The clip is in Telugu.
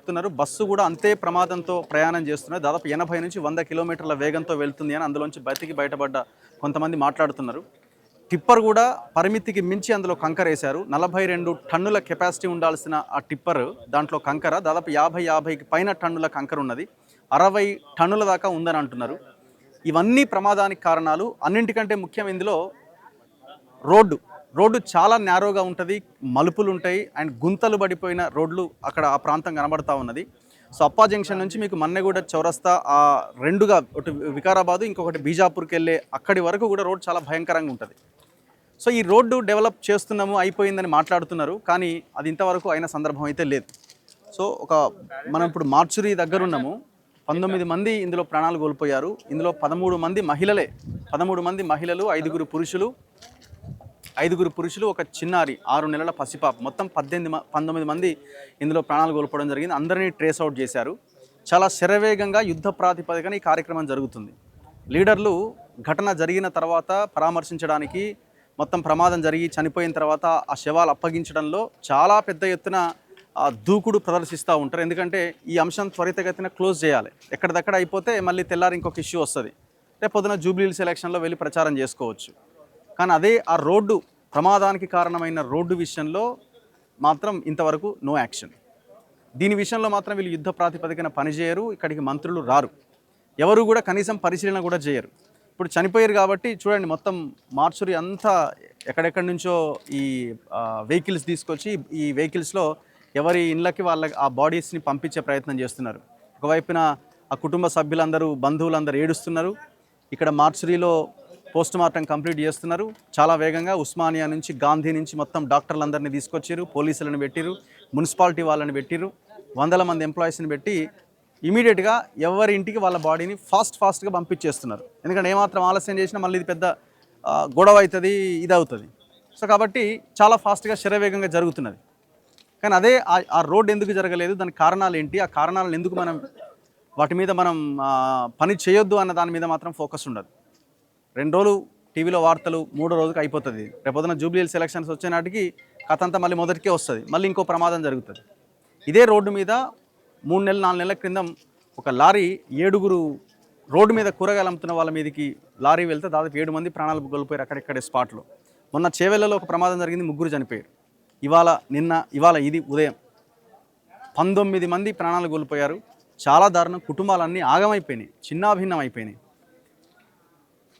చెప్తున్నారు. బస్సు కూడా అంతే ప్రమాదంతో ప్రయాణం చేస్తున్నారు. దాదాపు 80 నుంచి 100 కిలోమీటర్ల వేగంతో వెళ్తుంది అని అందులోంచి బయటపడ్డ కొంతమంది మాట్లాడుతున్నారు. టిప్పర్ కూడా పరిమితికి మించి అందులో కంకర వేశారు. 42 టన్నుల కెపాసిటీ ఉండాల్సిన ఆ టిప్పర్ దాంట్లో కంకర దాదాపు 50కి పైన టన్నుల కంకర ఉన్నది. 60 టన్నుల దాకా ఉందని అంటున్నారు. ఇవన్నీ ప్రమాదానికి కారణాలు. అన్నింటికంటే ముఖ్యం ఇందులో రోడ్డు చాలా నేరోగా ఉంటుంది, మలుపులు ఉంటాయి అండ్ గుంతలు పడిపోయిన రోడ్లు అక్కడ ఆ ప్రాంతం కనబడతా ఉన్నది. సో అప్పా జంక్షన్ నుంచి మీకు మన్నెగూడ చౌరస్తా ఆ రెండుగా ఒకటి వికారాబాదు ఇంకొకటి బీజాపూర్కి వెళ్ళే అక్కడి వరకు కూడా రోడ్ చాలా భయంకరంగా ఉంటుంది. సో ఈ రోడ్డు డెవలప్ చేస్తున్నాము అయిపోయిందని మాట్లాడుతున్నారు, కానీ అది ఇంతవరకు అయిన సందర్భం అయితే లేదు. సో మనం ఇప్పుడు మార్చురీ దగ్గర ఉన్నాము. 19 మంది ఇందులో ప్రాణాలు కోల్పోయారు. ఇందులో 13 మంది మహిళలే. 13 మంది మహిళలు, 5గురు పురుషులు, ఒక చిన్నారి 6 నెలల పసిపాప, మొత్తం 19 మంది ఇందులో ప్రాణాలు కోల్పోవడం జరిగింది. అందరినీ ట్రేస్ అవుట్ చేశారు. చాలా శరవేగంగా యుద్ధ ప్రాతిపదికన ఈ కార్యక్రమం జరుగుతుంది. లీడర్లు ఘటన జరిగిన తర్వాత పరామర్శించడానికి, మొత్తం ప్రమాదం జరిగి చనిపోయిన తర్వాత ఆ శవాలు అప్పగించడంలో చాలా పెద్ద ఎత్తున దూకుడు ప్రదర్శిస్తూ ఉంటారు. ఎందుకంటే ఈ అంశం త్వరితగతిన క్లోజ్ చేయాలి. ఎక్కడిదక్కడ అయిపోతే మళ్ళీ తెల్లారి ఇంకొక ఇష్యూ వస్తుంది. రేపు పొద్దున జూబ్లీహిల్స్ ఎలక్షన్లో వెళ్ళి ప్రచారం చేసుకోవచ్చు. కానీ అదే ఆ రోడ్డు ప్రమాదానికి కారణమైన రోడ్డు విషయంలో మాత్రం ఇంతవరకు నో యాక్షన్. దీని విషయంలో మాత్రం వీళ్ళు యుద్ధ ప్రాతిపదికన పనిచేయరు. ఇక్కడికి మంత్రులు రారు, ఎవరు కూడా కనీసం పరిశీలన కూడా చేయరు. ఇప్పుడు చనిపోయారు కాబట్టి చూడండి, మొత్తం మార్చురీ అంతా ఎక్కడెక్కడి నుంచో ఈ వెహికల్స్ తీసుకొచ్చి ఈ వెహికల్స్లో ఎవరి ఇళ్ళకి వాళ్ళ ఆ బాడీస్ని పంపించే ప్రయత్నం చేస్తున్నారు. ఒకవైపున ఆ కుటుంబ సభ్యులందరూ, బంధువులందరూ ఏడుస్తున్నారు. ఇక్కడ మార్చురీలో పోస్ట్ మార్టం కంప్లీట్ చేస్తున్నారు. చాలా వేగంగా ఉస్మానియా నుంచి, గాంధీ నుంచి మొత్తం డాక్టర్లందరినీ తీసుకొచ్చారు, పోలీసులను పెట్టిరు, మున్సిపాలిటీ వాళ్ళని పెట్టిరు, 100 మంది ఎంప్లాయీస్ని పెట్టి ఇమీడియట్గా ఎవరి ఇంటికి వాళ్ళ బాడీని ఫాస్ట్గా పంపించేస్తున్నారు. ఎందుకంటే ఏమాత్రం ఆలస్యం చేసినా మళ్ళీ ఇది పెద్ద గొడవ అవుతుంది, ఇది అవుతుంది. సో కాబట్టి చాలా ఫాస్ట్గా శరవేగంగా జరుగుతున్నది. కానీ అదే ఆ రోడ్ ఎందుకు జరగలేదు, దానికి కారణాలు ఏంటి, ఆ కారణాలను ఎందుకు వాటి మీద మనం పని చేయొద్దు అన్న దాని మీద మాత్రం ఫోకస్ ఉండదు. 2 రోజులు టీవీలో వార్తలు, 3వ రోజుకి అయిపోతుంది. రేపొద్దున జూబ్లీహిల్స్ ఎలక్షన్స్ వచ్చే నాటికి కథ అంతా మళ్ళీ మొదటికే వస్తుంది, మళ్ళీ ఇంకో ప్రమాదం జరుగుతుంది. ఇదే రోడ్డు మీద 3 నెలలు 4 నెలల క్రితం ఒక లారీ 7గురు రోడ్డు మీద కూరగాయలు అమ్ముతున్న వాళ్ళ మీదకి లారీ వెళ్తే దాదాపు 7 మంది ప్రాణాలు కోల్పోయారు అక్కడెక్కడే స్పాట్లో. మొన్న చేవెళ్లలో ఒక ప్రమాదం జరిగింది, 3 చనిపోయారు. ఇవాళ ఇది ఉదయం 19 మంది ప్రాణాలు కోల్పోయారు. చాలా దారుణం. కుటుంబాలన్నీ ఆగమైపోయినాయి, చిన్నాభిన్నం అయిపోయినాయి.